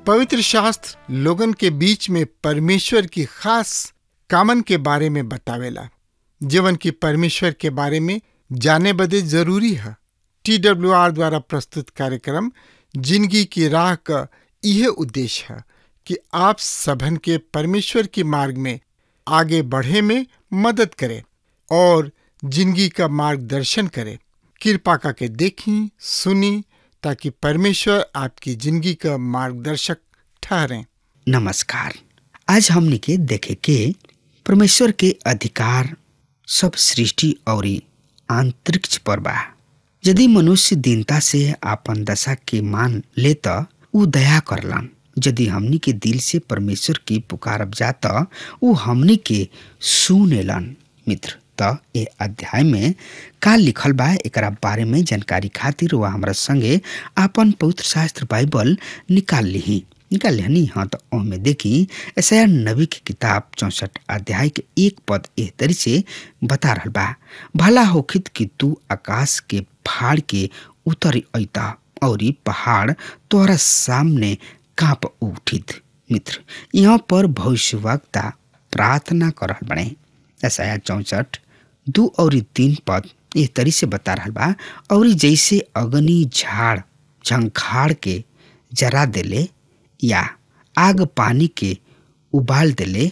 पवित्र शास्त्र लोगन के बीच में परमेश्वर की खास कामन के बारे में बतावेला, जीवन की परमेश्वर के बारे में जाने बदे जरूरी है। TWR द्वारा प्रस्तुत कार्यक्रम जिंदगी की राह का यह उद्देश्य है कि आप सबन के परमेश्वर के मार्ग में आगे बढ़े में मदद करे और जिंदगी का मार्गदर्शन करे। कृपा करके देखी सुनी ताकि परमेश्वर आपकी जिंदगी का मार्गदर्शक ठहरे। नमस्कार। आज हमने के देखे के परमेश्वर के अधिकार सब सृष्टि और अंतरिक्ष पर बा। यदि मनुष्य दीनता से आपन दशा के मान ले तो ऊ दया करलन। यदि हमनी के दिल से परमेश्वर की पुकारब जाता ऊ हमनी के सुनेलन। मित्र त ए अध्याय में का लिखल बा एकरा बारे में जानकारी खातिर वह हमरा संगे आपन पवित्र शास्त्र बाइबल निकाल लिहनी। हाँ तो ओमे देखी यशायाह नबी की किताब 64 अध्याय के 1 पद एह तरी से बता रहल बा, भला होखित कि तू आकाश के फाड़ के उतर अइता और पहाड़ तोहरा सामने कांप उठित। मित्र यहाँ पर भविष्यवक्ता प्रार्थना कर रहल बने। यशायाह 64 2 और 3 पद एह तरी से बता रहल बा, और जैसे अग्नि झाड़ झंखाड़ के जरा देले या आग पानी के उबाल देले,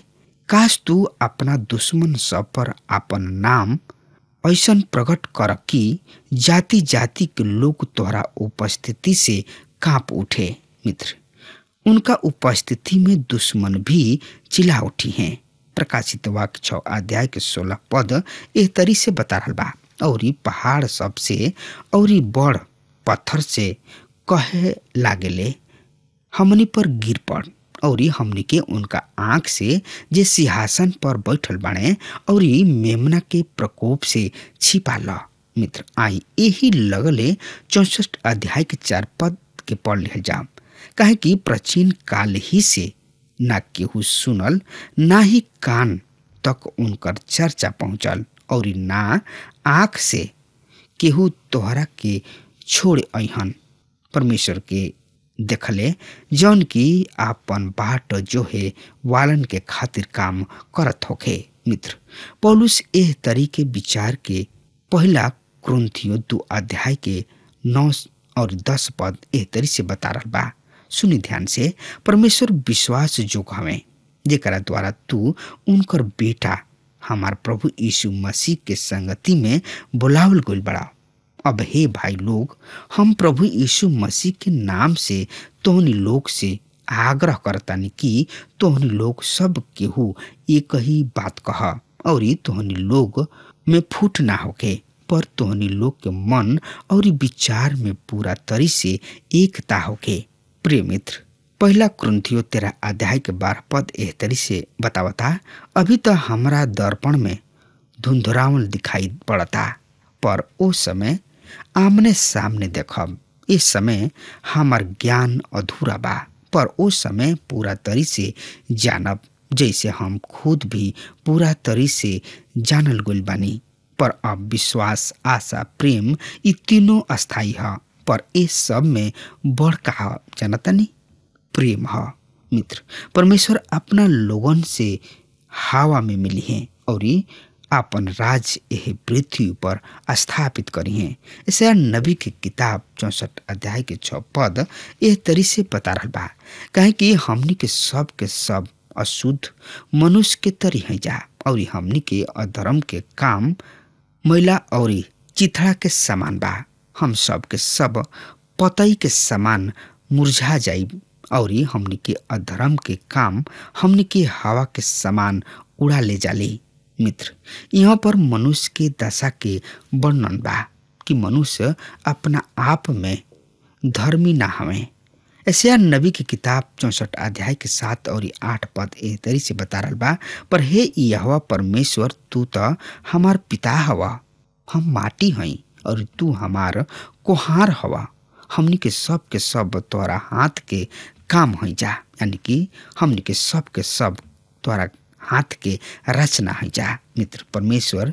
काश तू अपना दुश्मन सब पर अपन नाम ऐसन प्रकट कर कि जाति जाति के लोग तोहरा उपस्थिति से कांप उठे। मित्र उनका उपस्थिति में दुश्मन भी चिल्ला उठी हैं। प्रकाशित वाक्य 6 अध्याय के 16 पद एह तरी से बता रहल बा, और पहाड़ सबसे और बड़ पत्थर से कहे लागेले हमनी पर गिर पड़, और हमनी के उनका आंख से जे सिंहासन पर बैठल बाणे और मेमना के प्रकोप से छिपा ल। मित्र आई यही लगले 64 अध्याय के 4 पद के पढ़ लिहल जाम, काहे कि प्राचीन काल ही से ना केहू सुनल ना ही कान तक उनकर चर्चा पहुंचल, और ना आंख से केहू तोहरा के छोड़ अहन। परमेश्वर के देखले जौन की आपन बाट जो है वालन के खातिर काम करत होखे। मित्र पौलुस एह तरीके विचार के पहला कुरिन्थियों 2 अध्याय के 9 और 10 पद एह तरी से बता रहल बा। सुनी ध्यान से, परमेश्वर विश्वास जोग हमें जेकरा द्वारा तू उनकर बेटा हमार प्रभु यीशु मसीह के संगति में बुलावल गइल बड़ा। अब हे भाई लोग, हम प्रभु यीशु मसीह के नाम से तोहनी लोग से आग्रह करतानी कि तोहनी लोग सब केहू एक ही बात कह, और तोहनी लोग में फूट ना होके, पर तोहनी लोग के मन और विचार में पूरा तरी से एकता होके। प्रिय मित्र पहला कुरिन्थियों 13 अध्याय के 12 पद एह तरी से बतावता, अभी तो हमरा दर्पण में धुंधरावल दिखाई पड़ता, पर ओ समय आमने सामने देखब। इस समय हमार ज्ञान अधूरा बा, पर ओ समय पूरा तरी से जानब, जैसे हम खुद भी पूरा तरी से जानल गइल बानी। पर अब विश्वास आशा प्रेम ये तीनों अस्थाई है, पर इस सब में बड़ का जानतानी प्रेम है। मित्र परमेश्वर अपना लोगन से हवा में मिली है और आपन राज यह पृथ्वी पर स्थापित करी है। यशायाह नबी की किताब 64 अध्याय के 6 पद यह तरी से बता रहा बा, काहे कि हमनी के सब अशुद्ध मनुष्य के तरी है जा, और हमनी के अधर्म के काम मैला और चिथड़ा के समान बा। हम सब के सब पतई के समान मुरझा जाई, और हमनी के अधर्म के काम हमनी के हवा के समान उड़ा ले जाली। मित्र यहाँ पर मनुष्य के दशा के वर्णन बा कि मनुष्य अपना आप में धर्मी ना हमें। यशायाह नबी की किताब 64 अध्याय के 7 और 8 पद ए तरी से बता रहा बा, पर हे यहोवा परमेश्वर, तू तो हमार पिता हवा, हम माटी हई और तू हमार कोहार हवा। हमनी के सब तोरा हाथ के काम हो जा, यानी कि हमनी के सब तोरा हाथ के रचना हो जा। मित्र, परमेश्वर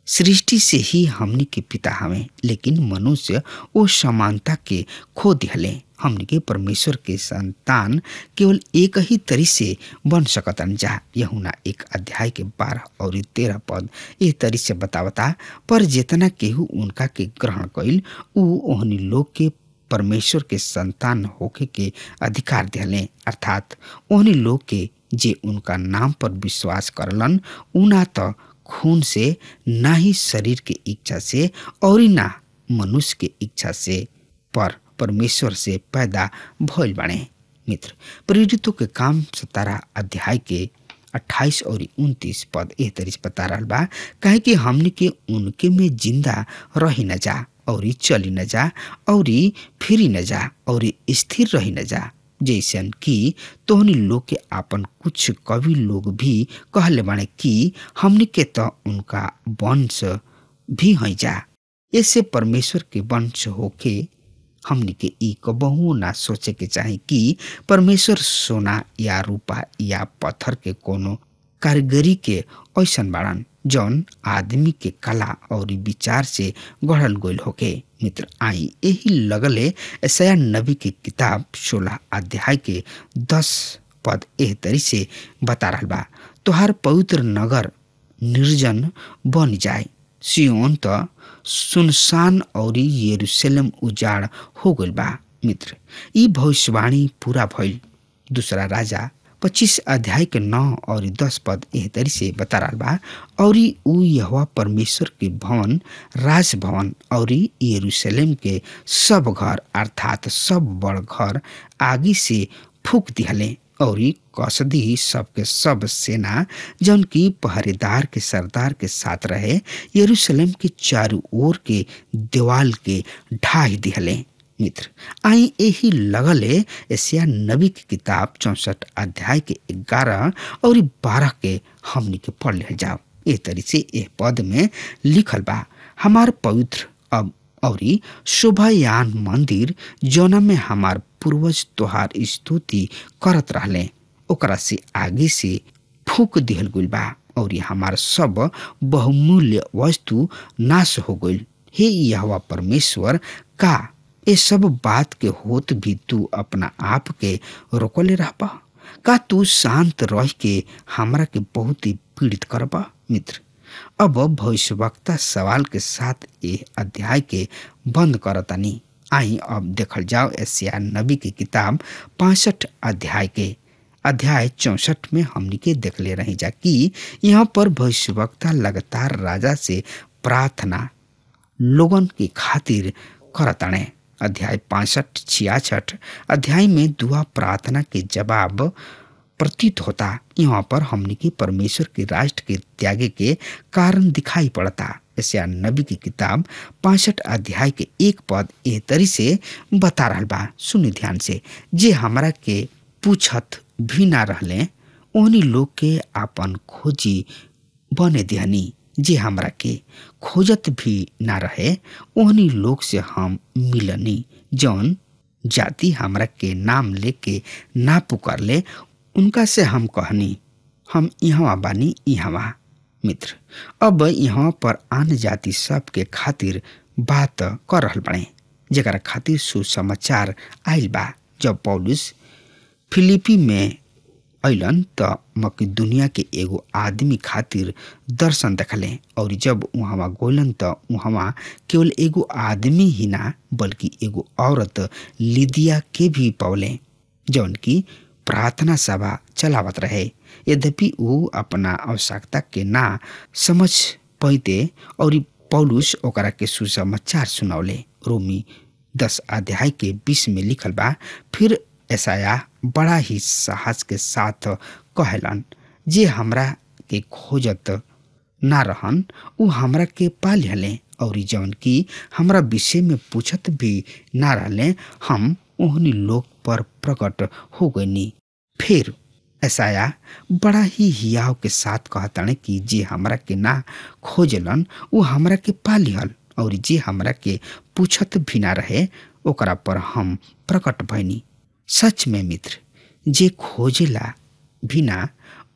सृष्टि से ही हमनी के पिता हमें, लेकिन मनुष्य वो समानता के खो दिहले। हमनी के परमेश्वर के संतान केवल एक ही तरी से बन सकतन जा। यूहन्ना 1 अध्याय के 12 और 13 पद ए तरी से बतावता, पर जितना केहू उनका के ग्रहण कइल उ ओहनी लोग के परमेश्वर के संतान होके के अधिकार दिहले, अर्थात ओहनी लोग के जे उनका नाम पर विश्वास करलन, उ ना तो खून से, ना ही शरीर के इच्छा से और ना मनुष्य के इच्छा से, पर परमेश्वर से पैदा भइल बाणे। मित्र, प्रेरितों के काम 17 अध्याय के 28 और 29 पद एह तरी से बता रहा बा, काहे कि हमने के उनके में जिंदा रही न जा और चली न जा और फिरी न जा और स्थिर रही न जा, जैसन कि तोहनी लोग के आपन कुछ कवि लोग भी कहले बाणे कि हमनी के तो उनका वंश भी हई जा। ऐसे परमेश्वर के वंश होके हमनी के ई कबहू ना सोचे के चाही कि परमेश्वर सोना या रूपा या पत्थर के कोनो कारीगरी के ऐसन बाड़न जौन आदमी के कला और विचार से गढ़ल गइल होके। मित्र, आई यही लगले यशायाह नबी की किताब 16 अध्याय के 10 पद एह तरी से बता रहा बा, तोहार पवित्र नगर निर्जन बन जाए, सियोन तो सुनसान और यरूशलेम उजाड़ हो गइल बा। मित्र, ई भविष्यवाणी पूरा भइल। दूसरा राजा 25 अध्याय के 9 और 10 पद एह तरी से बता रहा बा, और उ यहोवा परमेश्वर के भवन, राजभवन और यरूशलेम के सब घर अर्थात सब बड़ घर आगी से फूक दिहले, और कसदी सबके सब सेना जौन की पहरेदार के सरदार के साथ रहे यरूशलेम के चारों ओर के दीवाल के ढाई दिहले। मित्र, आई यही लगले यशायाह नबी की किताब 64 अध्याय के 11 और 12 के हमनी के पढ़ ले जाओ। ए तरी से ए पद में लिखल बा, हमार पवित्र अब और शोभायान मंदिर जौना में हमार पूर्वज तोहार स्तुति करत रहले, ओकरा से आगे से फूक दिहल गइल बा और हमार सब बहुमूल्य वस्तु नाश हो गइल। हे यहोवा परमेश्वर, का ये सब बात के होत भी तू अपना आप के रोकले रहबा? का तू शांत रह के हमरा के बहुत ही पीड़ित करबा? मित्र, अब भविष्यवक्ता सवाल के साथ ये अध्याय के बंद करतानी। आई अब देखल जाओ यशायाह नबी की किताब 65 अध्याय के अध्याय 64 में हमनी के देख ले रही जा कि यहाँ पर भविष्यवक्ता लगातार राजा से प्रार्थना लोगन की खातिर करताने। अध्याय 65-66 अध्याय में दुआ प्रार्थना के जवाब प्रतीत होता। यहाँ पर हमनी के परमेश्वर के राष्ट्र के त्यागे के कारण दिखाई पड़ता। यशायाह नबी की किताब 65 अध्याय के 1 पद ए तरी से बता रहा बा, सुनी ध्यान से, जे हमरा के पूछत भी ना रहले ओहनी लोग के आपन खोजी बने दिहनी, जे हमरा के खोजत भी ना रहे ओहनी लोग से हम मिलनी, जौन जाति हमरा के नाम लेके ना पुकारले उनका से हम कहनी हम यहाँ बानी यहाँ। मित्र, अब यहाँ पर आन जाति सब के खातिर बात कर रहल बने, जेकरा खातिर सुसमाचार आइल बा। जब पौलुस फिलिपी में अइलन त मकिदुनिया के एगो आदमी खातिर दर्शन देखले, और जब वहाँ गोलन त वहाँ केवल एगो आदमी ही ना बल्कि एगो औरत लिदिया के भी पौले, जौन की प्रार्थना सभा चलावत रहे। यद्यपि वो अपना आवश्यकता के ना समझ पैते और पौलुस ओकरा के सुसमाचार सुनौले। रोमी 10 अध्याय के 20 में लिखल बा, फिर यशायाह बड़ा ही साहस के साथ कहलन, जे हमरा के खोजत ना रहन उ हमरा के पा लिहले और जवन की हमरा विषय में पूछत भी ना रहले, हम ओहनी लोग पर प्रकट हो गईनी। फिर ऐसाया बड़ा ही हियाव के साथ कहताने कि जे हमरा के ना खोजलन वो हमरा के पा लिहल, और जे हमरा के पूछत भी ना रहे ओकरा पर हम प्रकट भइनी। सच में मित्र, जे खोजेला भी ना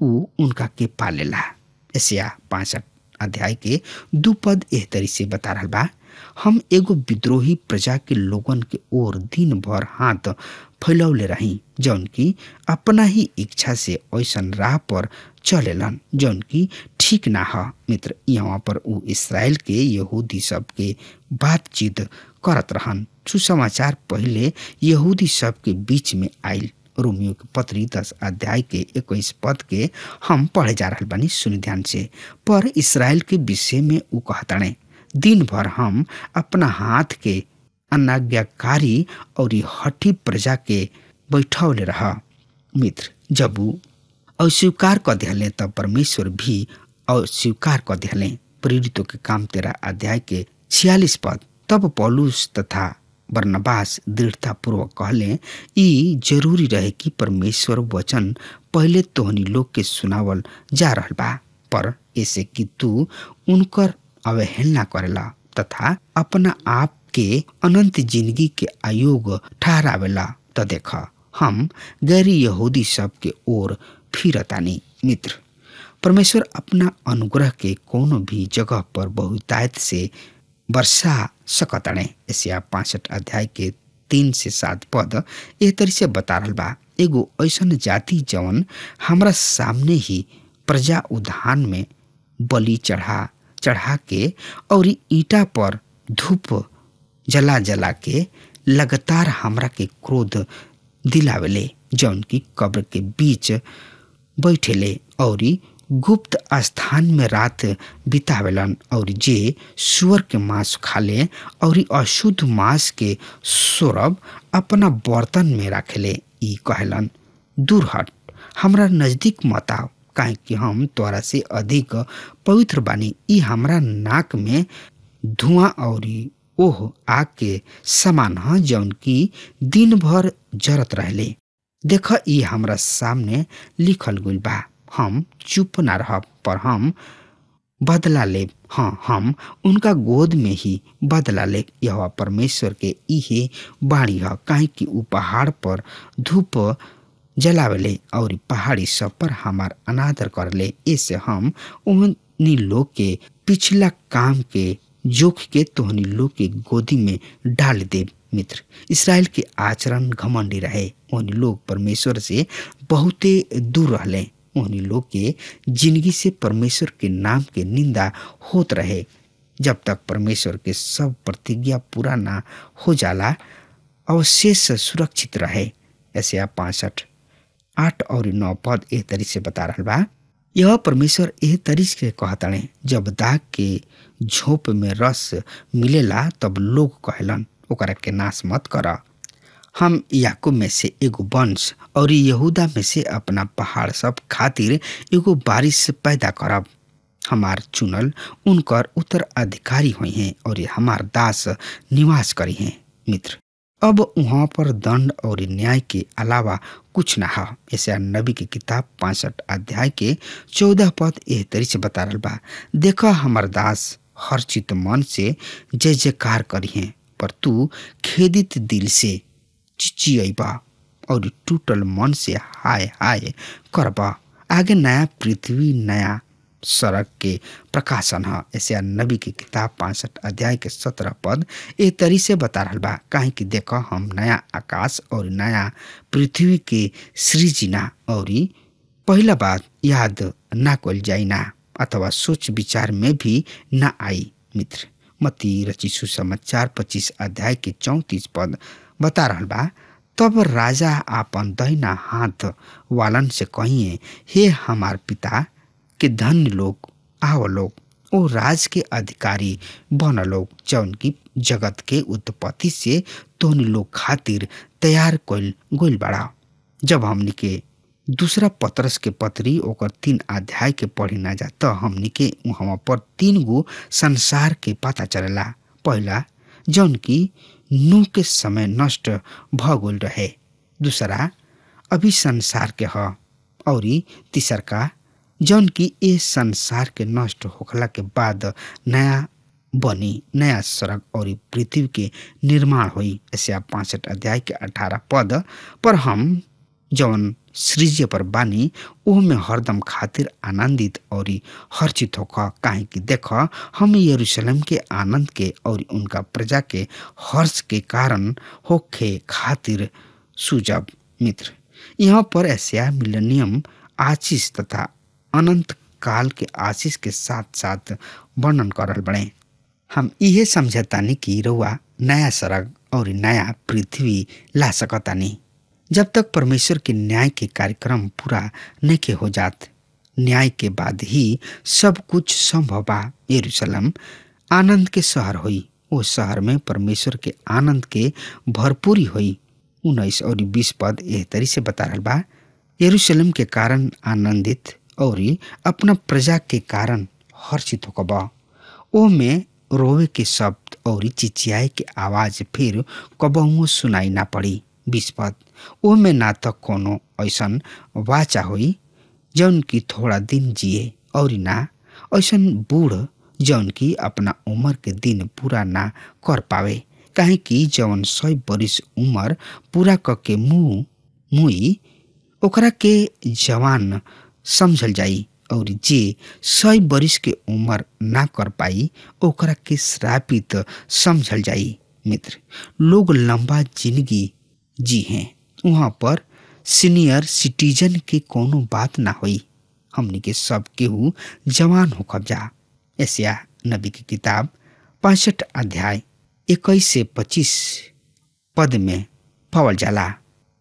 उ उनका के पालेला। एशिया 65 अध्याय के 2 पद एह तरी से बता रहा बा, हम एगो विद्रोही प्रजा के लोगन के ओर दिन भर हाथ फैलौले रही, जौन की अपना ही इच्छा से ऐसन राह पर चलेलन जौन की ठीक ना ह। मित्र, यहाँ पर उ इसराइल के यहूदी सब के बातचीत करत रहन। सुसमाचार पहले यहूदी सब के बीच में आयल। रोमियो के पत्री 10 अध्याय के 21 पद के हम पढ़े जा रहा बानी, सुन ध्यान से। पर इसराइल के विषय में उ कहताणे, दिन भर हम अपना हाथ के अनाज्ञाकारी और हठी प्रजा के बैठौले रहा। मित्र, जब उ अस्वीकार कर दिहले तब परमेश्वर भी अस्वीकार कर दिहले। प्रेरितों के काम 13 अध्याय के 46 पद। तब पौलुस तथा बरनबास दृढ़ता पूर्वक कहले, ई जरूरी रहे कि परमेश्वर वचन पहले तोहनी लोग के सुनावल जा रहल बा, पर ऐसे कि तू उनकर अवहेलना करेला तथा अपना आप के अनंत जिंदगी के अयोग्य ठहरावेला। तो देख, हम गैर यहूदी सब के ओर फिरतानी। मित्र, परमेश्वर अपना अनुग्रह के कोनो भी जगह पर बहुतायत से वर्षा सकताणे। एशिया 65 अध्याय के 3 से 7 पद एह तरी से बता रहल बा, एगो ऐसन जाति जवन हमरा सामने ही प्रजा उद्यान में बलि चढ़ा के और ईटा पर धूप जला जला के लगातार हमरा के क्रोध दिलावेले, जौन की कब्र के बीच बैठेले और गुप्त स्थान में रात बितावेलन, और जे सुअर के मांस खाले और अशुद्ध मांस के सोरब अपना बर्तन में रखेले। ई कहलन, दूर हट, हमरा नजदीक मत आओ, काहे कि हम तोरा से अधिक पवित्र बानी। ई हमरा नाक में धुआं और ओह आग के समान ह, जौन की दिन भर जरत रहले। देख, ई हमरा सामने लिखल गइल बा। हम चुप ना रहब, पर हम बदला लेब। हाँ, हम उनका गोद में ही बदला लेब। यहोवा परमेश्वर के इहे बाणी ह, काहे कि उ पहाड़ पर धूप जलावेले और पहाड़ी सब पर हमार अनादर करले। ऐसे हम उन्हीं लोग के पिछला काम के जोख के तोहनी लोग के गोदी में डाल देब। मित्र, इसराइल के आचरण घमंडी रहे। उन्हीं लोग परमेश्वर से बहुते दूर रहले। उन्हीं लोग के जिंदगी से परमेश्वर के नाम के निंदा होत रहे। जब तक परमेश्वर के सब प्रतिज्ञा पूरा ना हो जाला, अवशेष सुरक्षित रहे। एशिया 65 8 और 9 पद एह तरी से बता रहल बा, यह परमेश्वर एह तरी से कहताणे, जब दाग के झोंप में रस मिलेला तब लोग कहलन, ओकरा के नाश मत करा। हम याकूब में से एगो वंश और यहूदा में से अपना पहाड़ सब खातिर एगो बारिश पैदा करब। हमार चुनल उनकर उत्तराधिकारी हुई हैं और हमार दास निवास करी हैं। मित्र, अब वहाँ पर दंड और न्याय के अलावा कुछ ना है। ऐसे नबी की किताब 65 अध्याय के 14 पद एह तरी से बता रहल बा, देखा हमार दास हर्षित मन से जय जयकार करी हैं, पर तू खेदित दिल से चिचियबा और टूटल मन से हाय हाय करबा। आगे नया पृथ्वी नया सड़क के प्रकाशन है। ऐसे नबी की किताब 65 अध्याय के 17 पद ए तरी से बता रहल बा, काहे कि देखो हम नया आकाश और नया पृथ्वी के सृजना और पहला बात याद ना कल जाई ना, अथवा सोच विचार में भी ना आई। मित्र, मत्ती रची सुसमाचार 25 अध्याय के 34 पद बता रहल बा, तब राजा आपन दहिना हाथ वालन से कहिए, हे हमार पिता के धन्य लोग आव लोग, ओ राज के अधिकारी बन लोग, जौन की जगत के उत्पत्ति से तोहनी लोग खातिर तैयार कइल गइल बड़ा। जब हमनी के दूसरा पतरस के पत्री ओकर 3 अध्याय के पढ़ी ना जा तो हमनी के वहाँ पर 3 गो संसार के पता चलेला। पहला जौन की नूह के समय नष्ट भ गइल रहे, दूसरा अभी संसार के ह, और तीसर का जौन की ए संसार के नष्ट होखला के बाद नया बनी, नया सड़क और पृथ्वी के निर्माण हुई। ऐसे 65 अध्याय के 18 पद पर हम जौन सृज्य पर बानी ओह में हरदम खातिर आनंदित और हर्षित होकर, काहे कि देख हम यरूशलेम के आनंद के और उनका प्रजा के हर्ष के कारण होखे खातिर सुजब। मित्र, यहाँ पर एशिया मिलेनियम आशीष तथा अनंत काल के आशीष के साथ साथ वर्णन करल बने। हम इहे समझतानी कि रउआ नया सड़क और नया पृथ्वी ला सकतानी जब तक परमेश्वर के न्याय के कार्यक्रम पूरा नहीं हो जात। न्याय के बाद ही सब कुछ संभव बा। यरूशलेम आनंद के शहर हुई, वो शहर में परमेश्वर के आनंद के भरपूरी हुई। 19 और 20 पद एह तरी से बता रहा बा, यरूशलेम के कारण आनंदित और अपना प्रजा के कारण हर्षित होकबा। ओ में रोवे के शब्द और चिचियाए के आवाज फिर कबहुओ सुनाई ना पड़ी। 20 पद, ओ में ना तो कोनो ऐसन वाचा हुई जौन की थोड़ा दिन जिए और ना ऐसन बूढ़ जौन की अपना उम्र के दिन पूरा ना कर पावे, काहे कि जौन 100 बरिस उम्र पूरा करके मुई ओकरा के जवान समझल जाई, और जे 100 बरिस के उम्र ना कर पाई ओकरा के श्रापित समझल जाई। मित्र, लोग लंबा जिंदगी जी हैं, वहाँ पर सीनियर सिटीजन के कोनो बात ना हुई। हमनी के सब केहू जवान हो जा। एशिया नबी की किताब 65 अध्याय 21 से 25 पद में पावल जाला।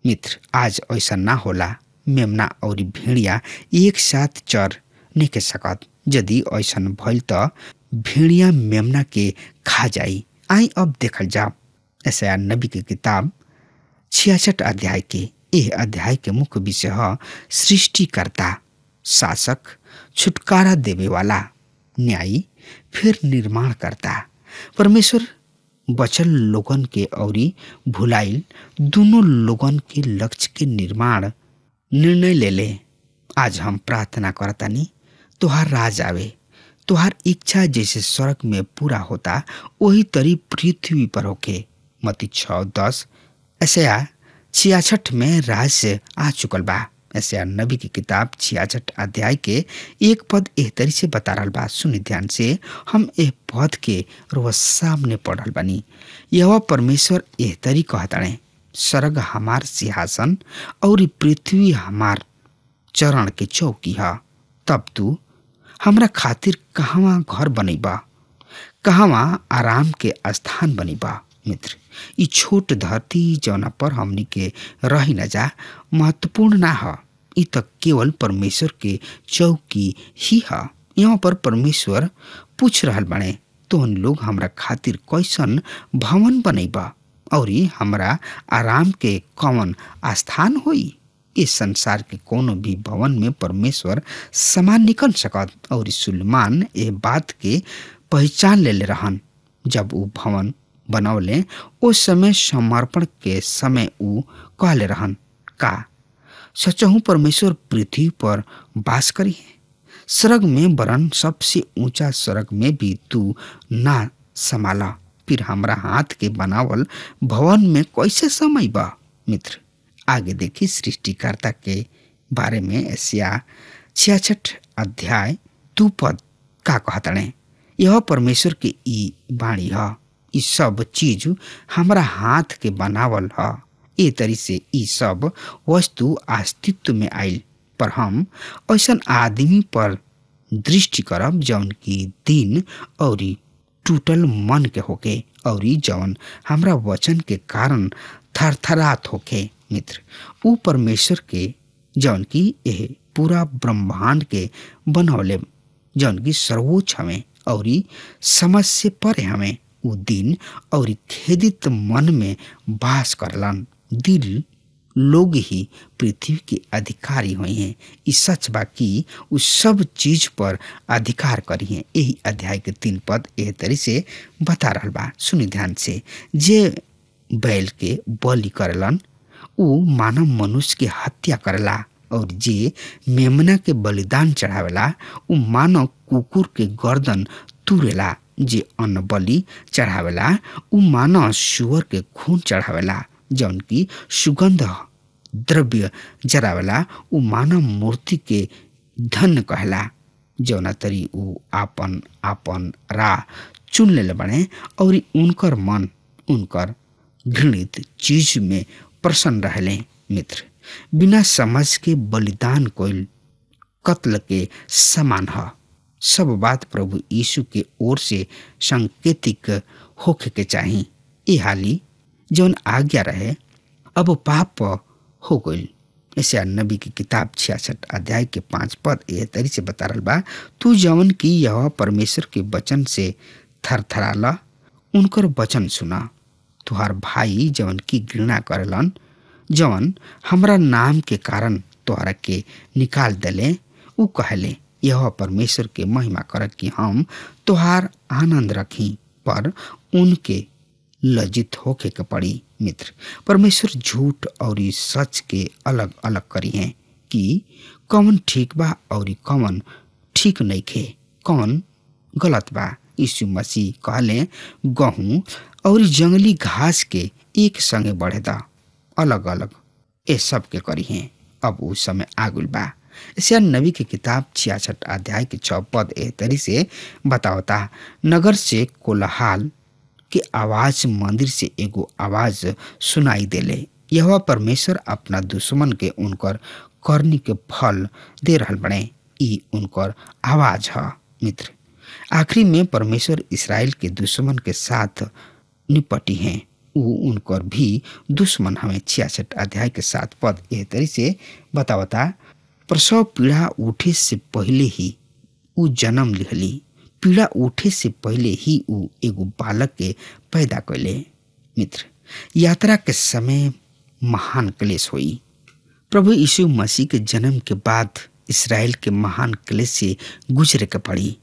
मित्र, आज ऐसा ना होला। मेमना और भेड़िया एक साथ चर नहीं के सकत। यदि ऐसा भइल तो भेड़िया मेमना के खा जाई। आई अब देखल जाओ एशिया नबी की किताब 66 अध्याय के। यह अध्याय के मुख्य विषय है सृष्टिकर्ता, शासक, छुटकारा देवे वाला, न्यायी, फिर निर्माण करता। परमेश्वर बचल लोगन के और भुलाइल दोनों लोगन के लक्ष्य के निर्माण निर्णय ले ले। आज हम प्रार्थना करतानी तुहार राज आवे, तुहार इच्छा जैसे स्वर्ग में पूरा होता वही तरी पृथ्वी पर होके। मत्ती 6:10। एशिया 66 में राज आ चुकल बा। एशिया नबी की किताब 66 अध्याय के 1 पद एह तरी से बता रहा बा। सुनि ध्यान से, हम एह पद के रोज सामने पढ़ल बानी। यह परमेश्वर एह तरी कहताणे, स्वर्ग हमार सिंहासन और पृथ्वी हमार चरण के चौकी है। तब तू हमरा खातिर कहवा घर बनैबा, कहवा आराम के स्थान बनीबा। मित्र, ई छोट धरती जौना पर हमनी के रही न जा महत्वपूर्ण ना है। ई तक केवल परमेश्वर के चौकी ही है। यहाँ पर परमेश्वर पूछ रहल बने, तोहन लोग हमरा खातिर कैसन भवन बनैबा और हमरा आराम के कौन स्थान होई। इस संसार के कोनो भी भवन में परमेश्वर समान निकल सकत। और सुलेमान ये बात के पहचान ले रहन। जब वो भवन बनौले उस समय समर्पण के समय वो कहले रहन, का सचहु परमेश्वर पृथ्वी पर वास करी है। स्वर्ग में वरन सबसे ऊंचा स्वर्ग में भी तू ना संभाला, फिर हमरा हाथ के बनावल भवन में कैसे समय बा। मित्र, आगे देखी सृष्टिकर्ता के बारे में एशिया 66 अध्याय 2 पद का कहतने। यह परमेश्वर के ई बाणी है, ई सब चीज हमरा हाथ के बनावल है। ए तरी से ई सब वस्तु अस्तित्व में आयल, पर हम ऐसा आदमी पर दृष्टि करब जौन की दिन और टूटल मन के होके और जौन हमरा वचन के कारण थरथरात होके। मित्र, वो परमेश्वर के जौन की यह पूरा ब्रह्मांड के बनौले, जौन की सर्वोच्च हमें और समझ से परे हमें वो दिन और खेदित मन में वास करलन। दिल लोग ही पृथ्वी के अधिकारी हुए हैं। इस सच बा कि उ सब चीज पर अधिकार करी हैं। यही अध्याय के 3 पद एह तरी से बता रहल बा। सुनी ध्यान से। जे बैल के बलि करलन उ मानव मनुष्य के हत्या करला, और जे मेमना के बलिदान चढ़ावेला उ मानव कुकुर के गर्दन तुरेला। जे अन्न बलि चढ़ावेला उ मानव सुअर के खून चढ़ावेला। जौन की सुगंध द्रव्य जरावेला उ मानव मूर्ति के धन्य कहला। जौना तरी उ आपन आपन राह चुन ले बने और उनकर मन उनकर घृणित चीज में प्रसन्न रहले। मित्र, बिना समझ के बलिदान कोइल कत्ल के समान है। सब बात प्रभु यीशु के ओर से सांकेतिक होखे के चाहिए। ये हाली जौन आज्ञा रहे अब पाप हो गई। ऐसे नबी की किताब 66 अध्याय के 5 पद यह तरी से बता रहा बा, तू जवन की यह परमेश्वर के वचन से थरथराला उनकर वचन सुना। तुहार भाई जवन की घृणा करलन, जवन हमरा नाम के कारण तोहरा के निकाल देले, उ कहले यह परमेश्वर के महिमा कर कि हम तोहार आनंद रखी, पर उनके लज्जित होके के पड़ी। मित्र, परमेश्वर झूठ और सच के अलग अलग करी हैं कि कौन ठीक बा और कौन ठीक नहीं खे, कौन गलत बा। यीशु मसीह कहले गहूं और जंगली घास के एक संगे बढ़े दा, अलग अलग ये सब के करी हैं। अब उस समय आगुल बा। ऐसे नबी की किताब 66 अध्याय के 6 पद एह तरी से बतावता, नगर से कोलाहल के आवाज, मंदिर से एगो आवाज सुनाई देले। यह परमेश्वर अपना दुश्मन के उनकर करनी के फल दे रहल बने। ई उनकर आवाज है। मित्र, आखिरी में परमेश्वर इसराइल के दुश्मन के साथ निपटी हैं। वो उनकर भी दुश्मन हमें 66 अध्याय के 7 पद एह तरी से बतावता, प्रसव पीड़ा उठे से पहले ही उ जन्म लिहली, पीड़ा उठे से पहले ही उ एगो बालक के पैदा कैले। मित्र, यात्रा के समय महान क्लेश हुई। प्रभु यीशु मसीह के जन्म के बाद इसराइल के महान क्लेश से गुजरे के पड़ी।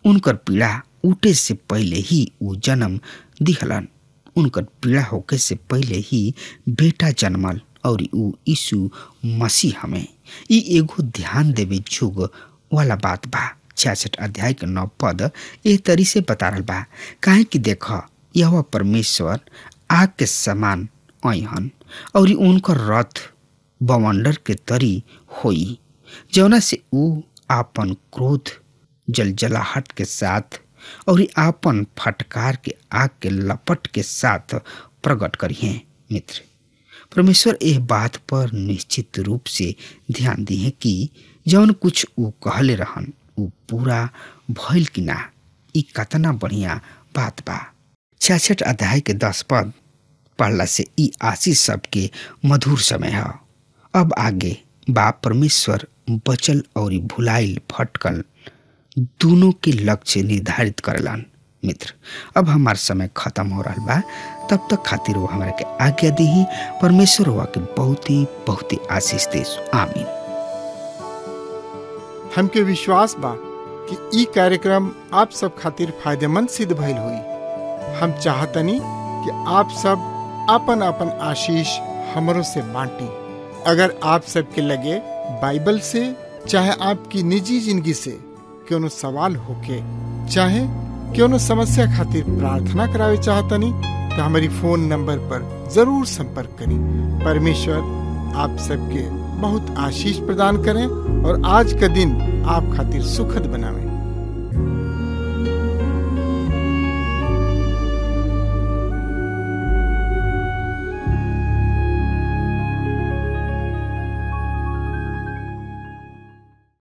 उनकर पीड़ा उठे से पहले ही उ जन्म दिहलन। उनकर पीड़ा होके से पहले ही बेटा जन्मल और उ यीशु मसीह हमें। ई एगो ध्यान देवे जोग वाला बात बा। 66 अध्याय के 9 पद एह तरी से बता रहल बा, काहे कि देख यह परमेश्वर आग के समान अहन और उनकर रथ बवंडर के तरी होई, जौना से उ आपन क्रोध जलजलाहट के साथ और आपन फटकार के आग के लपट के साथ प्रकट करी हैं। मित्र, परमेश्वर यह बात पर निश्चित रूप से ध्यान दी है कि जौन कुछ उ कहले रहन उ पूरा भइल कि ना। ई कतना बढ़िया बात बा। 66 अध्याय के 10 पद पढ़ला से ई आशीष सबके मधुर समय है। अब आगे बा परमेश्वर बचल और भुलाइल भटकल दोनों के लक्ष्य निर्धारित करलन। मित्र, अब हमार समय खत्म हो रहा बा, तब तक खातिर वो हमारे के आज्ञा दी। परमेश्वर हुआ के बहुत ही आशीष दे। आमीन। हमके विश्वास बा कि ई कार्यक्रम आप सब खातिर फायदेमंद सिद्ध भइल हुई। हम चाहतनी कि आप सब अपन अपन आशीष हमरों से बांटी। अगर आप सबके लगे बाइबल से चाहे आपकी निजी जिंदगी से क्यों सवाल होके चाहे क्यों समस्या खातिर प्रार्थना करावे चाहतनी तो हमारी फोन नंबर पर जरूर संपर्क करें। परमेश्वर आप सबके बहुत आशीष प्रदान करें और आज का दिन आप खातिर सुखद बनावे।